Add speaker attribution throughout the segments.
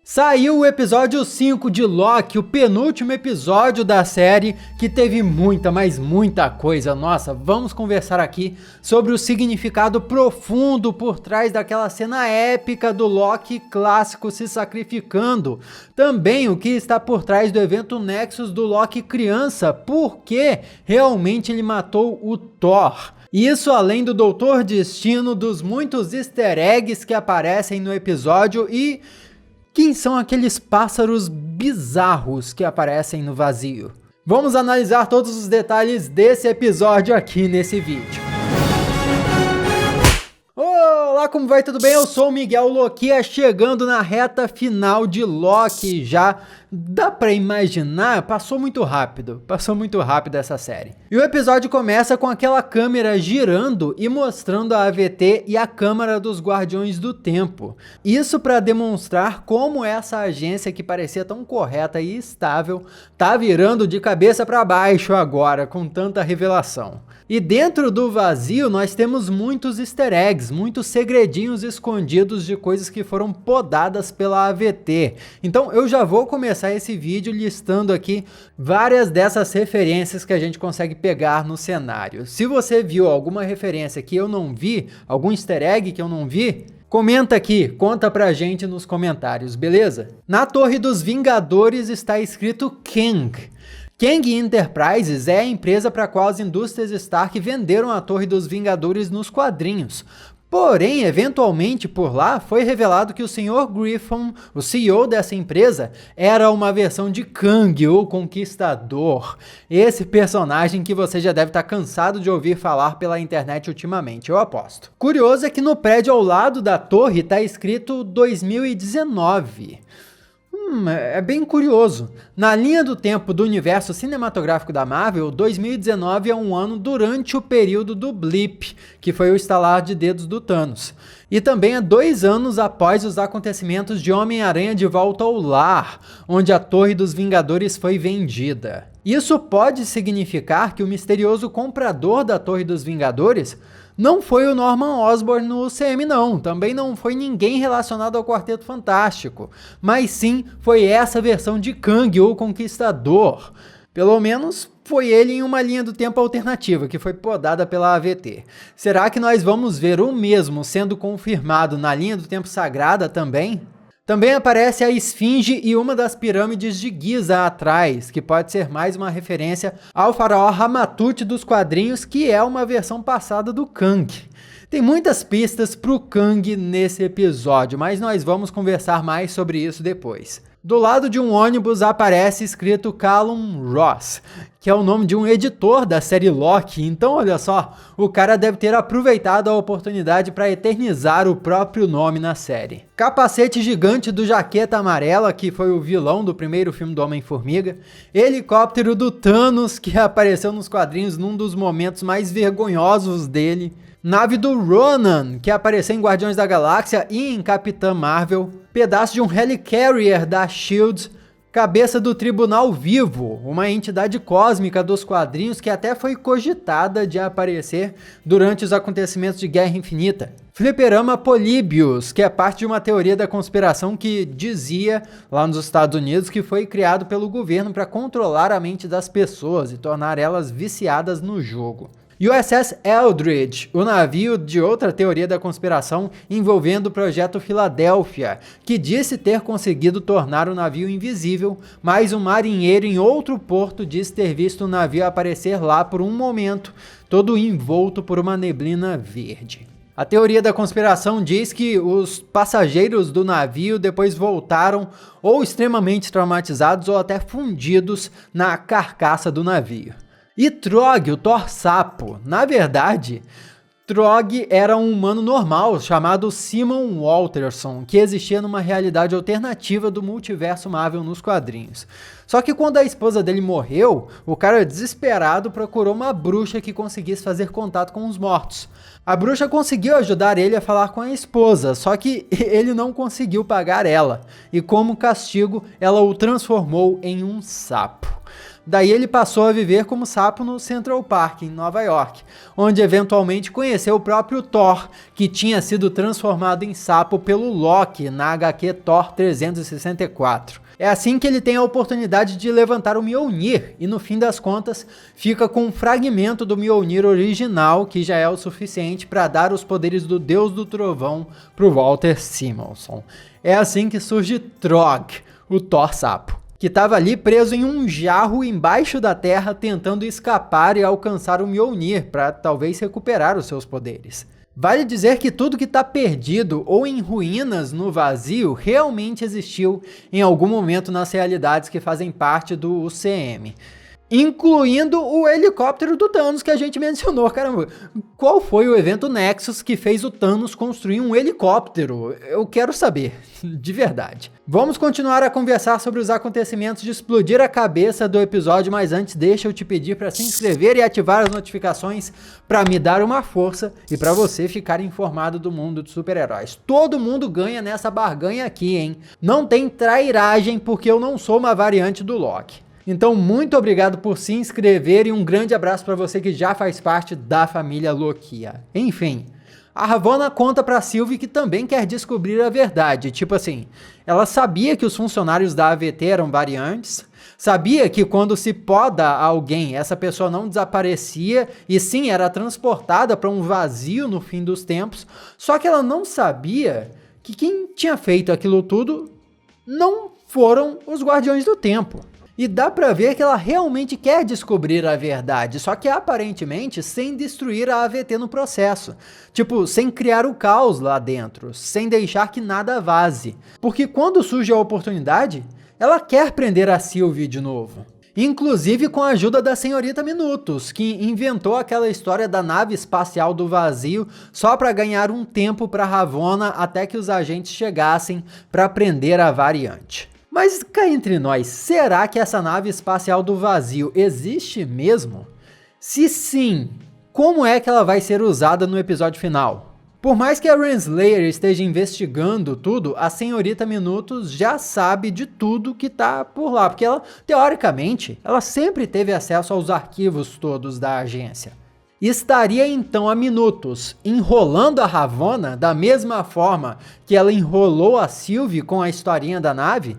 Speaker 1: Saiu o episódio 5 de Loki, o penúltimo episódio da série, que teve muita, mas muita coisa. Nossa, vamos conversar aqui sobre o significado profundo por trás daquela cena épica do Loki clássico se sacrificando. Também o que está por trás do evento Nexus do Loki criança, porque realmente ele matou o Thor. Isso além do Doutor Destino, dos muitos easter eggs que aparecem no episódio e quem são aqueles pássaros bizarros que aparecem no vazio? Vamos analisar todos os detalhes desse episódio aqui nesse vídeo. Olá, como vai? Tudo bem? Eu sou o Miguel Loquia, chegando na reta final de Loki já. Dá pra imaginar? Passou muito rápido essa série. E o episódio começa com aquela câmera girando e mostrando a AVT e a Câmara dos Guardiões do Tempo. Isso para demonstrar como essa agência que parecia tão correta e estável tá virando de cabeça para baixo agora, com tanta revelação. E dentro do vazio nós temos muitos easter eggs, muitos segredinhos escondidos de coisas que foram podadas pela AVT. Então eu já vou começar esse vídeo listando aqui várias dessas referências que a gente consegue pegar no cenário. Se você viu alguma referência que eu não vi, algum easter egg que eu não vi, comenta aqui, conta pra gente nos comentários, beleza? Na Torre dos Vingadores está escrito Kang. Kang Enterprises é a empresa para a qual as indústrias Stark venderam a Torre dos Vingadores nos quadrinhos. Porém, eventualmente por lá foi revelado que o Sr. Griffin, o CEO dessa empresa, era uma versão de Kang, o Conquistador. Esse personagem que você já deve estar cansado de ouvir falar pela internet ultimamente, eu aposto. Curioso é que no prédio ao lado da torre está escrito 2019. É bem curioso. Na linha do tempo do universo cinematográfico da Marvel, 2019 é um ano durante o período do Blip, que foi o estalar de dedos do Thanos. E também é 2 anos após os acontecimentos de Homem-Aranha de Volta ao Lar, onde a Torre dos Vingadores foi vendida. Isso pode significar que o misterioso comprador da Torre dos Vingadores não foi o Norman Osborn no UCM não, também não foi ninguém relacionado ao Quarteto Fantástico, mas sim foi essa versão de Kang, o Conquistador. Pelo menos foi ele em uma linha do tempo alternativa, que foi podada pela AVT. Será que nós vamos ver o mesmo sendo confirmado na linha do tempo sagrada também? Também aparece a Esfinge e uma das pirâmides de Giza atrás, que pode ser mais uma referência ao faraó Ramatut dos quadrinhos, que é uma versão passada do Kang. Tem muitas pistas pro Kang nesse episódio, mas nós vamos conversar mais sobre isso depois. Do lado de um ônibus aparece escrito Callum Ross, que é o nome de um editor da série Loki. Então olha só, o cara deve ter aproveitado a oportunidade para eternizar o próprio nome na série. Capacete gigante do Jaqueta Amarela, que foi o vilão do primeiro filme do Homem-Formiga. Helicóptero do Thanos, que apareceu nos quadrinhos num dos momentos mais vergonhosos dele. Nave do Ronan, que apareceu em Guardiões da Galáxia e em Capitã Marvel. Pedaço de um Helicarrier da S.H.I.E.L.D. Cabeça do Tribunal Vivo, uma entidade cósmica dos quadrinhos que até foi cogitada de aparecer durante os acontecimentos de Guerra Infinita. Fliperama Polybius, que é parte de uma teoria da conspiração que dizia lá nos Estados Unidos que foi criado pelo governo para controlar a mente das pessoas e tornar elas viciadas no jogo. USS Eldridge, o navio de outra teoria da conspiração envolvendo o projeto Filadélfia, que disse ter conseguido tornar o navio invisível, mas um marinheiro em outro porto disse ter visto o navio aparecer lá por um momento, todo envolto por uma neblina verde. A teoria da conspiração diz que os passageiros do navio depois voltaram ou extremamente traumatizados ou até fundidos na carcaça do navio. E Trog, o Thor Sapo. Na verdade, Trog era um humano normal chamado Simon Walterson, que existia numa realidade alternativa do multiverso Marvel nos quadrinhos. Só que quando a esposa dele morreu, o cara desesperado procurou uma bruxa que conseguisse fazer contato com os mortos. A bruxa conseguiu ajudar ele a falar com a esposa, só que ele não conseguiu pagar ela, e como castigo, ela o transformou em um sapo. Daí ele passou a viver como sapo no Central Park, em Nova York, onde eventualmente conheceu o próprio Thor, que tinha sido transformado em sapo pelo Loki na HQ Thor 364. É assim que ele tem a oportunidade de levantar o Mjolnir, e no fim das contas fica com um fragmento do Mjolnir original, que já é o suficiente para dar os poderes do Deus do Trovão para o Walter Simonson. É assim que surge Trog, o Thor sapo, que estava ali preso em um jarro embaixo da terra tentando escapar e alcançar o Mjolnir para talvez recuperar os seus poderes. Vale dizer que tudo que está perdido ou em ruínas no vazio realmente existiu em algum momento nas realidades que fazem parte do UCM. Incluindo o helicóptero do Thanos que a gente mencionou, caramba. Qual foi o evento Nexus que fez o Thanos construir um helicóptero? Eu quero saber, de verdade. Vamos continuar a conversar sobre os acontecimentos de explodir a cabeça do episódio, mas antes deixa eu te pedir para se inscrever e ativar as notificações para me dar uma força e para você ficar informado do mundo dos super-heróis. Todo mundo ganha nessa barganha aqui, hein? Não tem trairagem porque eu não sou uma variante do Loki. Então, muito obrigado por se inscrever e um grande abraço para você que já faz parte da família Lokia. Enfim, a Ravonna conta para Sylvie que também quer descobrir a verdade. Tipo assim, ela sabia que os funcionários da AVT eram variantes, sabia que quando se poda alguém, essa pessoa não desaparecia e sim era transportada para um vazio no fim dos tempos, só que ela não sabia que quem tinha feito aquilo tudo não foram os Guardiões do Tempo. E dá pra ver que ela realmente quer descobrir a verdade, só que aparentemente sem destruir a AVT no processo. Tipo, sem criar o caos lá dentro, sem deixar que nada vaze. Porque quando surge a oportunidade, ela quer prender a Sylvie de novo. Inclusive com a ajuda da Senhorita Minutos, que inventou aquela história da nave espacial do vazio só para ganhar um tempo para Ravonna até que os agentes chegassem para prender a variante. Mas cá entre nós, será que essa nave espacial do vazio existe mesmo? Se sim, como é que ela vai ser usada no episódio final? Por mais que a Renslayer esteja investigando tudo, a Senhorita Minutos já sabe de tudo que tá por lá, porque ela, teoricamente, ela sempre teve acesso aos arquivos todos da agência. Estaria então a Minutos enrolando a Ravonna da mesma forma que ela enrolou a Sylvie com a historinha da nave?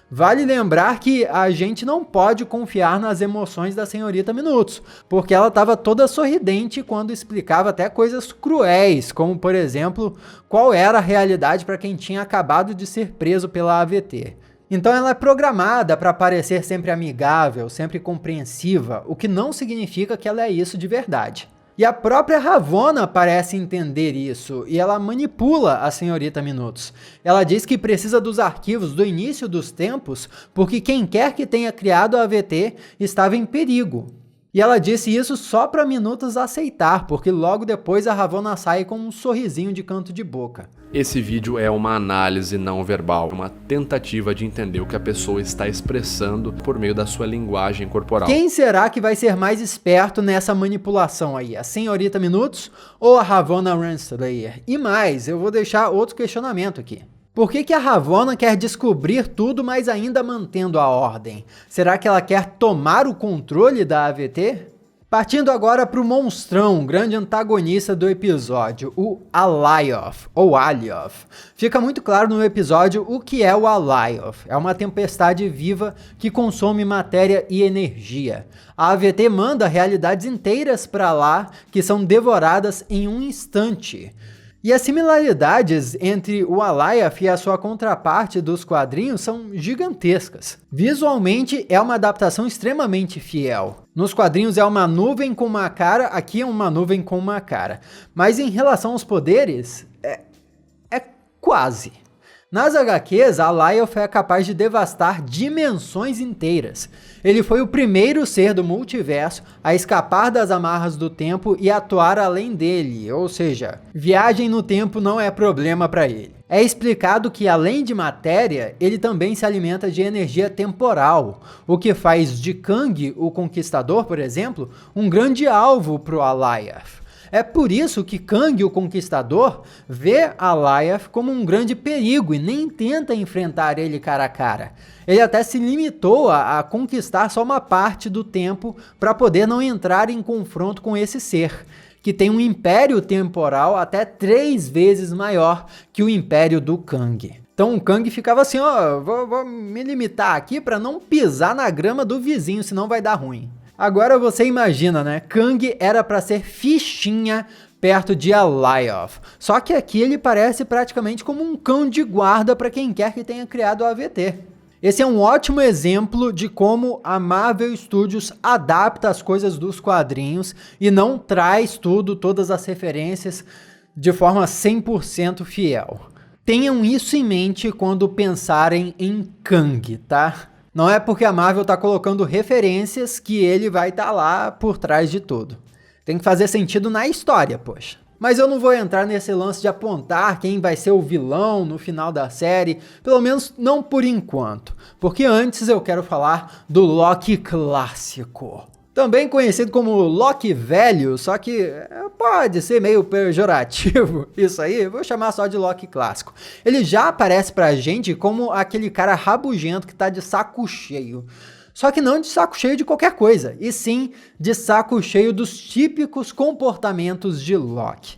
Speaker 1: Vale lembrar que a gente não pode confiar nas emoções da Senhorita Minutos, porque ela estava toda sorridente quando explicava até coisas cruéis, como por exemplo, qual era a realidade para quem tinha acabado de ser preso pela AVT. Então ela é programada para parecer sempre amigável, sempre compreensiva, o que não significa que ela é isso de verdade. E a própria Ravonna parece entender isso, e ela manipula a Senhorita Minutos. Ela diz que precisa dos arquivos do início dos tempos, porque quem quer que tenha criado a AVT estava em perigo. E ela disse isso só para Minutos aceitar, porque logo depois a Ravonna sai com um sorrisinho de canto de boca.
Speaker 2: Esse vídeo é uma análise não verbal, uma tentativa de entender o que a pessoa está expressando por meio da sua linguagem corporal.
Speaker 1: Quem será que vai ser mais esperto nessa manipulação aí? A Senhorita Minutos ou a Ravonna Renslayer? E mais, eu vou deixar outro questionamento aqui. Por que a Ravonna quer descobrir tudo, mas ainda mantendo a ordem? Será que ela quer tomar o controle da AVT? Partindo agora para o monstrão, grande antagonista do episódio, o Alioth, ou Alioth. Fica muito claro no episódio o que é o Alioth. É uma tempestade viva que consome matéria e energia. A AVT manda realidades inteiras para lá que são devoradas em um instante. E as similaridades entre o Alioth e a sua contraparte dos quadrinhos são gigantescas. Visualmente é uma adaptação extremamente fiel. Nos quadrinhos é uma nuvem com uma cara, aqui é uma nuvem com uma cara. Mas em relação aos poderes, é quase. Nas HQs, Alioth é capaz de devastar dimensões inteiras. Ele foi o primeiro ser do multiverso a escapar das amarras do tempo e atuar além dele, ou seja, viagem no tempo não é problema para ele. É explicado que, além de matéria, ele também se alimenta de energia temporal, o que faz de Kang, o Conquistador, por exemplo, um grande alvo para o Alioth. É por isso que Kang, o Conquistador, vê Alioth como um grande perigo e nem tenta enfrentar ele cara a cara. Ele até se limitou a conquistar só uma parte do tempo para poder não entrar em confronto com esse ser, que tem um império temporal até 3 vezes maior que o império do Kang. Então o Kang ficava assim, ó, vou me limitar aqui para não pisar na grama do vizinho, senão vai dar ruim. Agora você imagina, né? Kang era para ser fichinha perto de Alioth. Só que aqui ele parece praticamente como um cão de guarda para quem quer que tenha criado o AVT. Esse é um ótimo exemplo de como a Marvel Studios adapta as coisas dos quadrinhos e não traz todas as referências de forma 100% fiel. Tenham isso em mente quando pensarem em Kang, tá? Não é porque a Marvel tá colocando referências que ele vai estar lá por trás de tudo. Tem que fazer sentido na história, poxa. Mas eu não vou entrar nesse lance de apontar quem vai ser o vilão no final da série, pelo menos não por enquanto, porque antes eu quero falar do Loki clássico. Também conhecido como Loki velho, só que pode ser meio pejorativo isso aí, vou chamar só de Loki clássico. Ele já aparece pra gente como aquele cara rabugento que tá de saco cheio. Só que não de saco cheio de qualquer coisa, e sim de saco cheio dos típicos comportamentos de Loki.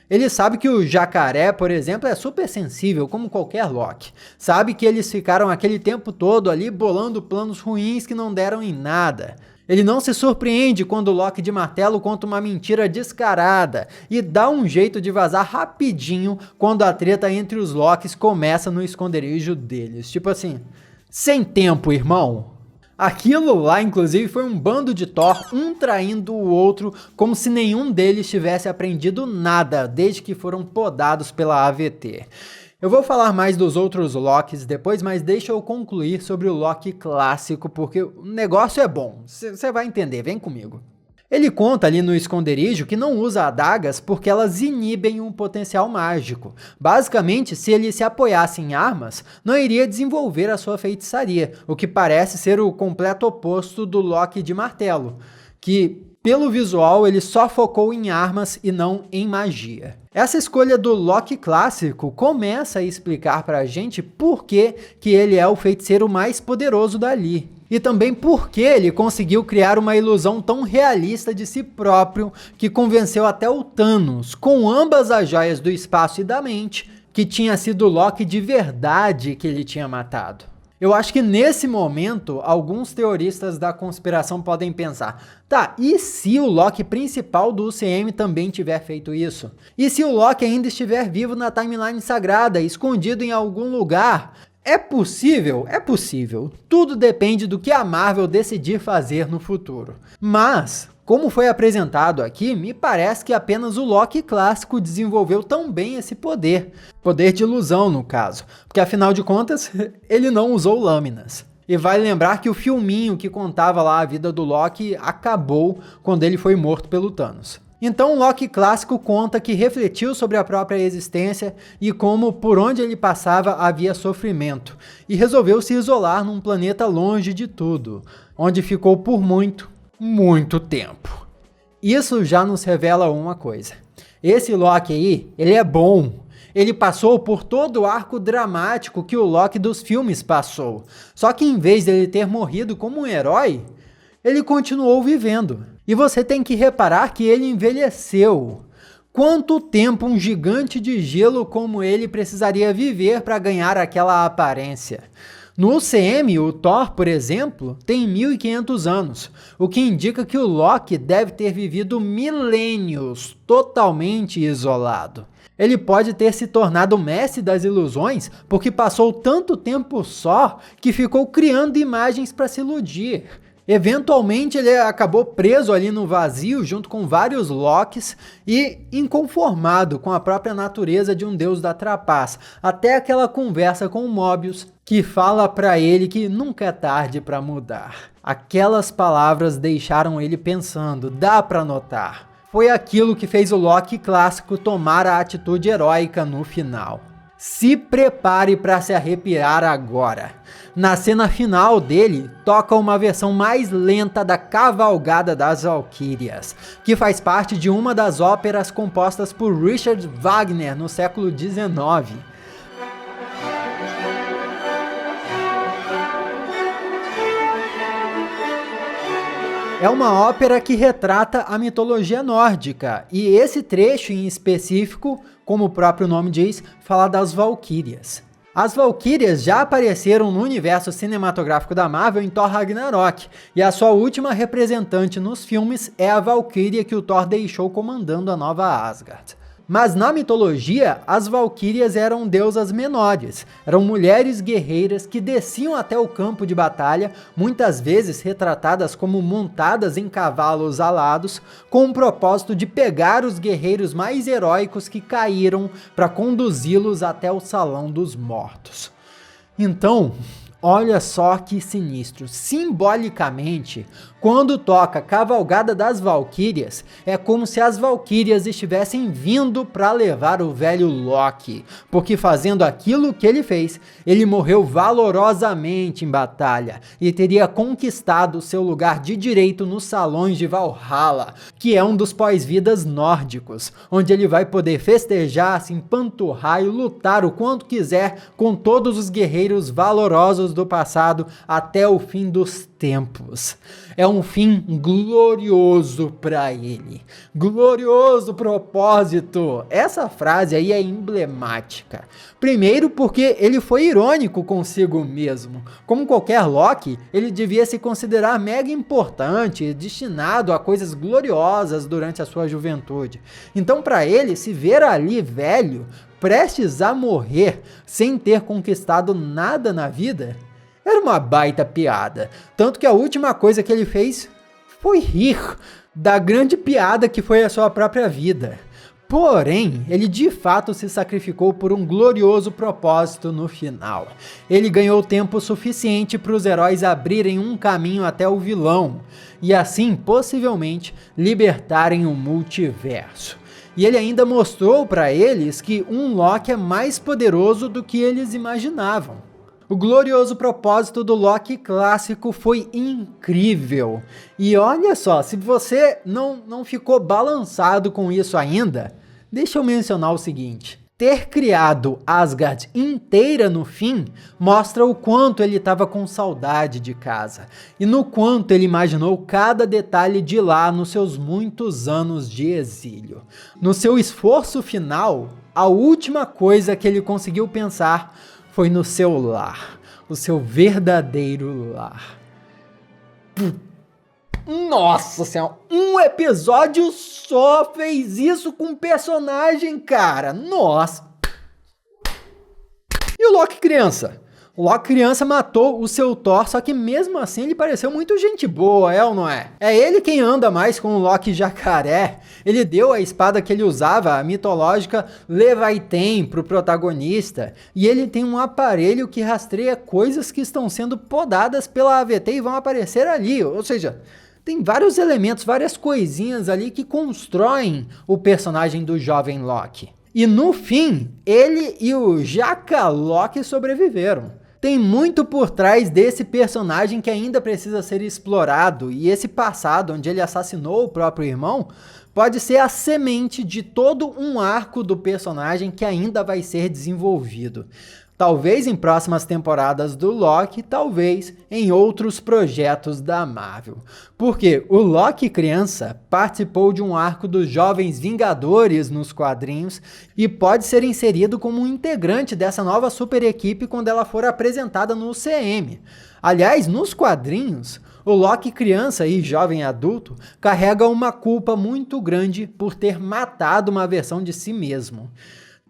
Speaker 1: Ele sabe que o jacaré, por exemplo, é super sensível, como qualquer Loki. Sabe que eles ficaram aquele tempo todo ali bolando planos ruins que não deram em nada. Ele não se surpreende quando o Loki de martelo conta uma mentira descarada e dá um jeito de vazar rapidinho quando a treta entre os Lokis começa no esconderijo deles. Tipo assim, sem tempo, irmão. Aquilo lá, inclusive, foi um bando de Thor, um traindo o outro, como se nenhum deles tivesse aprendido nada desde que foram podados pela AVT. Eu vou falar mais dos outros Lokis depois, mas deixa eu concluir sobre o Loki clássico, porque o negócio é bom, você vai entender, vem comigo. Ele conta ali no esconderijo que não usa adagas porque elas inibem um potencial mágico. Basicamente, se ele se apoiasse em armas, não iria desenvolver a sua feitiçaria, o que parece ser o completo oposto do Loki de martelo, que, pelo visual, ele só focou em armas e não em magia. Essa escolha do Loki clássico começa a explicar pra gente por que ele é o feiticeiro mais poderoso dali. E também por que ele conseguiu criar uma ilusão tão realista de si próprio que convenceu até o Thanos, com ambas as joias do espaço e da mente, que tinha sido o Loki de verdade que ele tinha matado. Eu acho que nesse momento, alguns teoristas da conspiração podem pensar, tá, e se o Loki principal do UCM também tiver feito isso? E se o Loki ainda estiver vivo na timeline sagrada, escondido em algum lugar? É possível? É possível. Tudo depende do que a Marvel decidir fazer no futuro. Mas, como foi apresentado aqui, me parece que apenas o Loki clássico desenvolveu tão bem esse poder. Poder de ilusão, no caso. Porque, afinal de contas, ele não usou lâminas. E vale lembrar que o filminho que contava lá a vida do Loki acabou quando ele foi morto pelo Thanos. Então o Loki clássico conta que refletiu sobre a própria existência e como por onde ele passava havia sofrimento, e resolveu se isolar num planeta longe de tudo, onde ficou por muito, muito tempo. Isso já nos revela uma coisa. Esse Loki aí, ele é bom. Ele passou por todo o arco dramático que o Loki dos filmes passou. Só que em vez dele ter morrido como um herói, ele continuou vivendo. E você tem que reparar que ele envelheceu. Quanto tempo um gigante de gelo como ele precisaria viver para ganhar aquela aparência? No UCM, o Thor, por exemplo, tem 1500 anos, o que indica que o Loki deve ter vivido milênios totalmente isolado. Ele pode ter se tornado o mestre das ilusões porque passou tanto tempo só que ficou criando imagens para se iludir. Eventualmente ele acabou preso ali no vazio junto com vários Lokis e inconformado com a própria natureza de um deus da trapaça, até aquela conversa com o Mobius que fala pra ele que nunca é tarde pra mudar. Aquelas palavras deixaram ele pensando, dá pra notar. Foi aquilo que fez o Loki clássico tomar a atitude heróica no final. Se prepare para se arrepiar agora. Na cena final dele, toca uma versão mais lenta da Cavalgada das Valquírias, que faz parte de uma das óperas compostas por Richard Wagner no século XIX. É uma ópera que retrata a mitologia nórdica, e esse trecho em específico, como o próprio nome diz, fala das Valquírias. As Valquírias já apareceram no universo cinematográfico da Marvel em Thor Ragnarok, e a sua última representante nos filmes é a Valquíria que o Thor deixou comandando a nova Asgard. Mas na mitologia, as Valquírias eram deusas menores, eram mulheres guerreiras que desciam até o campo de batalha, muitas vezes retratadas como montadas em cavalos alados, com o propósito de pegar os guerreiros mais heróicos que caíram para conduzi-los até o Salão dos Mortos. Então, olha só que sinistro. Simbolicamente, quando toca Cavalgada das Valquírias, é como se as Valquírias estivessem vindo para levar o velho Loki, porque fazendo aquilo que ele fez, ele morreu valorosamente em batalha e teria conquistado seu lugar de direito nos salões de Valhalla, que é um dos pós-vidas nórdicos, onde ele vai poder festejar, se empanturrar e lutar o quanto quiser com todos os guerreiros valorosos do passado até o fim dos tempos. É um fim glorioso para ele. Glorioso propósito. Essa frase aí é emblemática. Primeiro porque ele foi irônico consigo mesmo. Como qualquer Loki, ele devia se considerar mega importante, destinado a coisas gloriosas durante a sua juventude. Então, para ele, se ver ali velho, prestes a morrer, sem ter conquistado nada na vida, era uma baita piada. Tanto que a última coisa que ele fez foi rir da grande piada que foi a sua própria vida. Porém, ele de fato se sacrificou por um glorioso propósito no final. Ele ganhou tempo suficiente para os heróis abrirem um caminho até o vilão, e assim, possivelmente, libertarem o multiverso. E ele ainda mostrou para eles que um Loki é mais poderoso do que eles imaginavam. O glorioso propósito do Loki clássico foi incrível. E olha só, se você não ficou balançado com isso ainda, deixa eu mencionar o seguinte. Ter criado Asgard inteira no fim mostra o quanto ele estava com saudade de casa e no quanto ele imaginou cada detalhe de lá nos seus muitos anos de exílio. No seu esforço final, a última coisa que ele conseguiu pensar foi no seu lar, o seu verdadeiro lar. Nossa senhora, um episódio só fez isso com um personagem, cara. Nossa. E o Loki criança? O Loki criança matou o seu Thor, só que mesmo assim ele pareceu muito gente boa, é ou não é? É ele quem anda mais com o Loki jacaré. Ele deu a espada que ele usava, a mitológica Leviathan, pro protagonista. E ele tem um aparelho que rastreia coisas que estão sendo podadas pela AVT e vão aparecer ali. Ou seja, tem vários elementos, várias coisinhas ali que constroem o personagem do jovem Loki. E no fim, ele e o Jaca Loki sobreviveram. Tem muito por trás desse personagem que ainda precisa ser explorado, e esse passado onde ele assassinou o próprio irmão pode ser a semente de todo um arco do personagem que ainda vai ser desenvolvido. Talvez em próximas temporadas do Loki, talvez em outros projetos da Marvel. Porque o Loki criança participou de um arco dos Jovens Vingadores nos quadrinhos e pode ser inserido como um integrante dessa nova super equipe quando ela for apresentada no UCM. Aliás, nos quadrinhos, o Loki criança e jovem adulto carrega uma culpa muito grande por ter matado uma versão de si mesmo.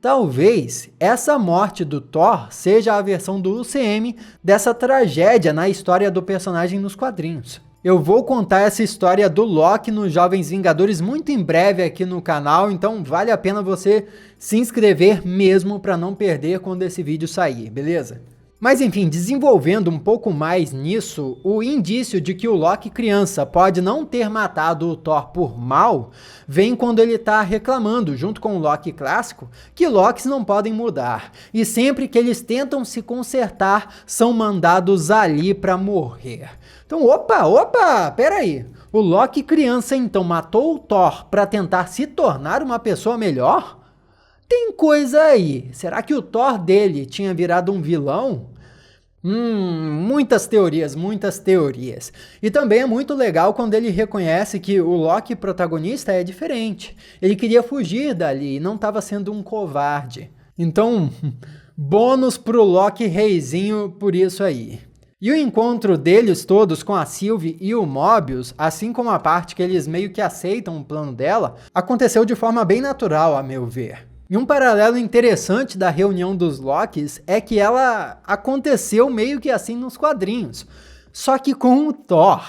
Speaker 1: Talvez essa morte do Thor seja a versão do UCM dessa tragédia na história do personagem nos quadrinhos. Eu vou contar essa história do Loki nos Jovens Vingadores muito em breve aqui no canal, então vale a pena você se inscrever mesmo para não perder quando esse vídeo sair, beleza? Mas enfim, desenvolvendo um pouco mais nisso, o indício de que o Loki criança pode não ter matado o Thor por mal, vem quando ele tá reclamando, junto com o Loki clássico, que Lokis não podem mudar, e sempre que eles tentam se consertar, são mandados ali pra morrer. Então, opa, peraí. O Loki criança então matou o Thor pra tentar se tornar uma pessoa melhor? Tem coisa aí. Será que o Thor dele tinha virado um vilão? Muitas teorias. E também é muito legal quando ele reconhece que o Loki protagonista é diferente. Ele queria fugir dali e não estava sendo um covarde. Então, bônus pro Loki reizinho por isso aí. E o encontro deles todos com a Sylvie e o Mobius, assim como a parte que eles meio que aceitam o plano dela, aconteceu de forma bem natural, a meu ver. E um paralelo interessante da reunião dos Lokis é que ela aconteceu meio que assim nos quadrinhos, só que com o Thor.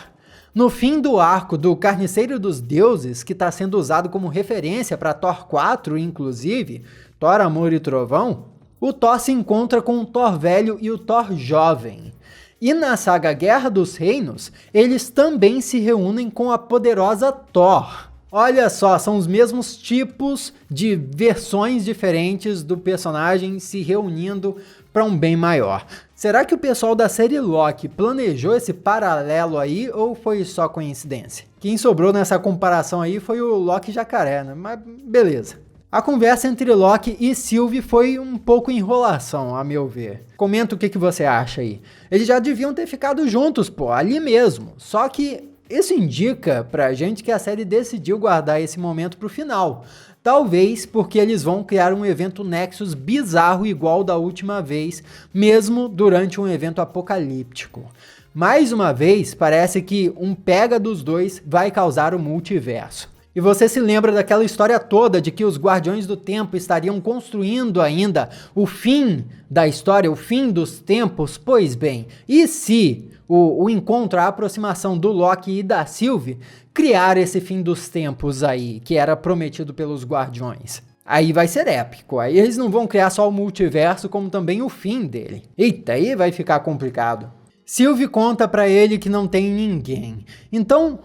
Speaker 1: No fim do arco do Carniceiro dos Deuses, que está sendo usado como referência para Thor 4, inclusive, Thor, Amor e Trovão, o Thor se encontra com o Thor velho e o Thor jovem. E na saga Guerra dos Reinos, eles também se reúnem com a poderosa Thor. Olha só, são os mesmos tipos de versões diferentes do personagem se reunindo para um bem maior. Será que o pessoal da série Loki planejou esse paralelo aí ou foi só coincidência? Quem sobrou nessa comparação aí foi o Loki jacaré, né? Mas beleza. A conversa entre Loki e Sylvie foi um pouco enrolação, a meu ver. Comenta o que você acha aí. Eles já deviam ter ficado juntos, pô, ali mesmo. Só que isso indica pra gente que a série decidiu guardar esse momento pro final. Talvez porque eles vão criar um evento Nexus bizarro igual da última vez, mesmo durante um evento apocalíptico. Mais uma vez, parece que um pega dos dois vai causar o multiverso. E você se lembra daquela história toda de que os Guardiões do Tempo estariam construindo ainda o fim da história, o fim dos tempos? Pois bem, e se o encontro, a aproximação do Loki e da Sylvie criar esse fim dos tempos aí, que era prometido pelos Guardiões? Aí vai ser épico, aí eles não vão criar só o multiverso, como também o fim dele. Eita, aí vai ficar complicado. Sylvie conta pra ele que não tem ninguém. Então,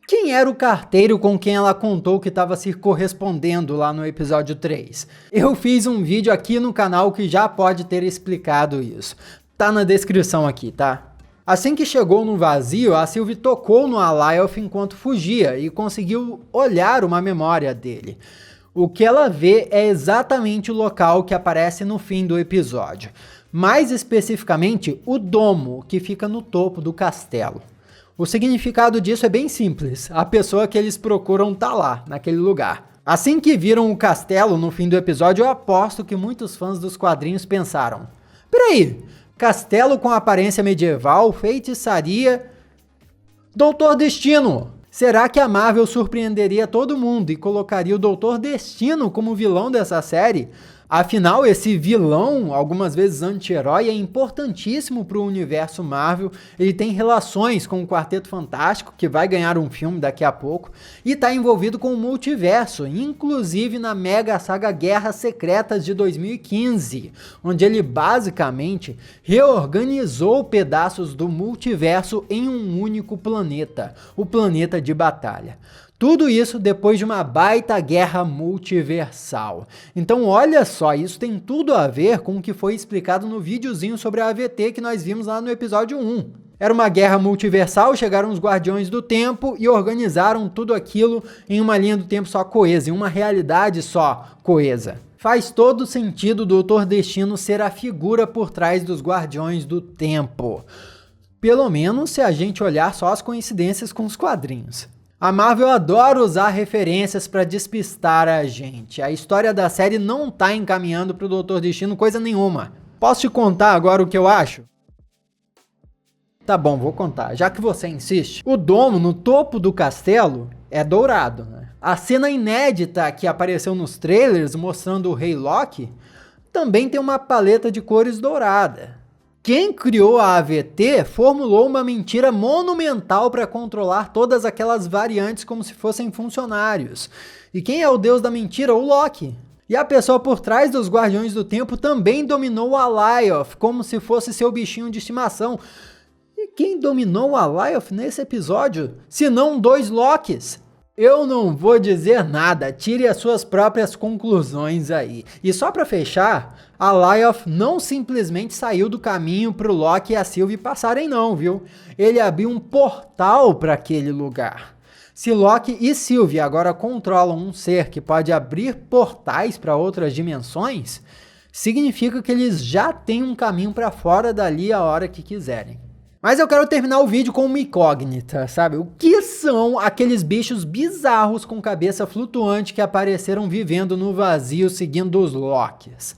Speaker 1: quem era o carteiro com quem ela contou que estava se correspondendo lá no episódio 3? Eu fiz um vídeo aqui no canal que já pode ter explicado isso. Tá na descrição aqui, tá? Assim que chegou no vazio, a Sylvie tocou no Alioth enquanto fugia e conseguiu olhar uma memória dele. O que ela vê é exatamente o local que aparece no fim do episódio. Mais especificamente, o domo que fica no topo do castelo. O significado disso é bem simples, a pessoa que eles procuram tá lá, naquele lugar. Assim que viram o castelo no fim do episódio, eu aposto que muitos fãs dos quadrinhos pensaram: peraí, castelo com aparência medieval, feitiçaria, Doutor Destino! Será que a Marvel surpreenderia todo mundo e colocaria o Doutor Destino como vilão dessa série? Afinal, esse vilão, algumas vezes anti-herói, é importantíssimo para o universo Marvel. Ele tem relações com o Quarteto Fantástico, que vai ganhar um filme daqui a pouco, e está envolvido com o multiverso, inclusive na mega saga Guerras Secretas de 2015, onde ele basicamente reorganizou pedaços do multiverso em um único planeta, o planeta de batalha. Tudo isso depois de uma baita guerra multiversal. Então olha só, isso tem tudo a ver com o que foi explicado no videozinho sobre a AVT que nós vimos lá no episódio 1. Era uma guerra multiversal, chegaram os Guardiões do Tempo e organizaram tudo aquilo em uma linha do tempo só coesa, em uma realidade só coesa. Faz todo sentido o Doutor Destino ser a figura por trás dos Guardiões do Tempo. Pelo menos se a gente olhar só as coincidências com os quadrinhos. A Marvel adora usar referências para despistar a gente. A história da série não tá encaminhando pro Doutor Destino coisa nenhuma. Posso te contar agora o que eu acho? Tá bom, vou contar. Já que você insiste. O domo no topo do castelo é dourado, né? A cena inédita que apareceu nos trailers mostrando o Rei Loki também tem uma paleta de cores dourada. Quem criou a AVT formulou uma mentira monumental para controlar todas aquelas variantes como se fossem funcionários. E quem é o deus da mentira? O Loki. E a pessoa por trás dos Guardiões do Tempo também dominou o Alioth, como se fosse seu bichinho de estimação. E quem dominou o Alioth nesse episódio, se não 2 Lokis? Eu não vou dizer nada, tire as suas próprias conclusões aí. E só pra fechar, Alioth não simplesmente saiu do caminho pro Loki e a Sylvie passarem não, viu? Ele abriu um portal para aquele lugar. Se Loki e Sylvie agora controlam um ser que pode abrir portais para outras dimensões, significa que eles já têm um caminho para fora dali a hora que quiserem. Mas eu quero terminar o vídeo com uma incógnita, sabe? O que são aqueles bichos bizarros com cabeça flutuante que apareceram vivendo no vazio seguindo os Lokis?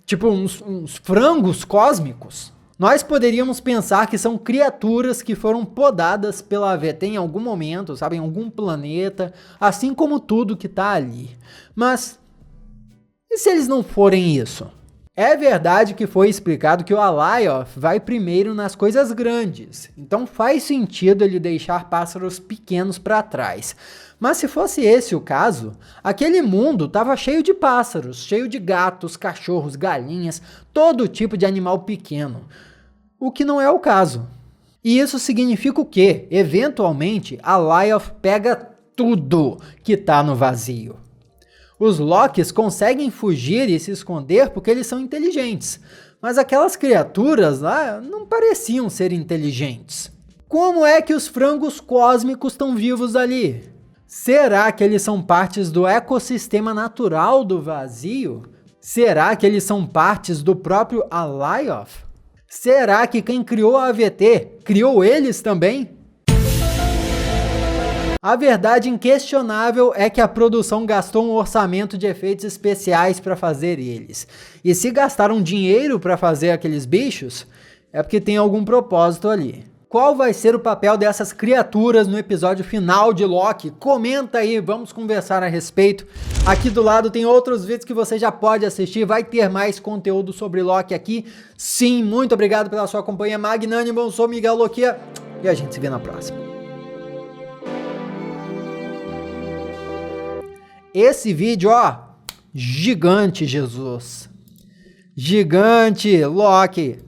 Speaker 1: Tipo uns frangos cósmicos? Nós poderíamos pensar que são criaturas que foram podadas pela AVT em algum momento, sabe? Em algum planeta, assim como tudo que tá ali. Mas e se eles não forem isso? É verdade que foi explicado que o Alioth vai primeiro nas coisas grandes, então faz sentido ele deixar pássaros pequenos para trás. Mas se fosse esse o caso, aquele mundo estava cheio de pássaros, cheio de gatos, cachorros, galinhas, todo tipo de animal pequeno. O que não é o caso. E isso significa o quê? Eventualmente, Alioth pega tudo que está no vazio. Os Lokis conseguem fugir e se esconder porque eles são inteligentes, mas aquelas criaturas lá não pareciam ser inteligentes. Como é que os frangos cósmicos estão vivos ali? Será que eles são partes do ecossistema natural do vazio? Será que eles são partes do próprio Alioth? Será que quem criou a AVT criou eles também? A verdade inquestionável é que a produção gastou um orçamento de efeitos especiais para fazer eles. E se gastaram dinheiro para fazer aqueles bichos, é porque tem algum propósito ali. Qual vai ser o papel dessas criaturas no episódio final de Loki? Comenta aí, vamos conversar a respeito. Aqui do lado tem outros vídeos que você já pode assistir, vai ter mais conteúdo sobre Loki aqui. Sim, muito obrigado pela sua companhia magnânima, eu sou Miguel Loquia e a gente se vê na próxima. Esse vídeo, ó, gigante, Jesus. Gigante, Loki.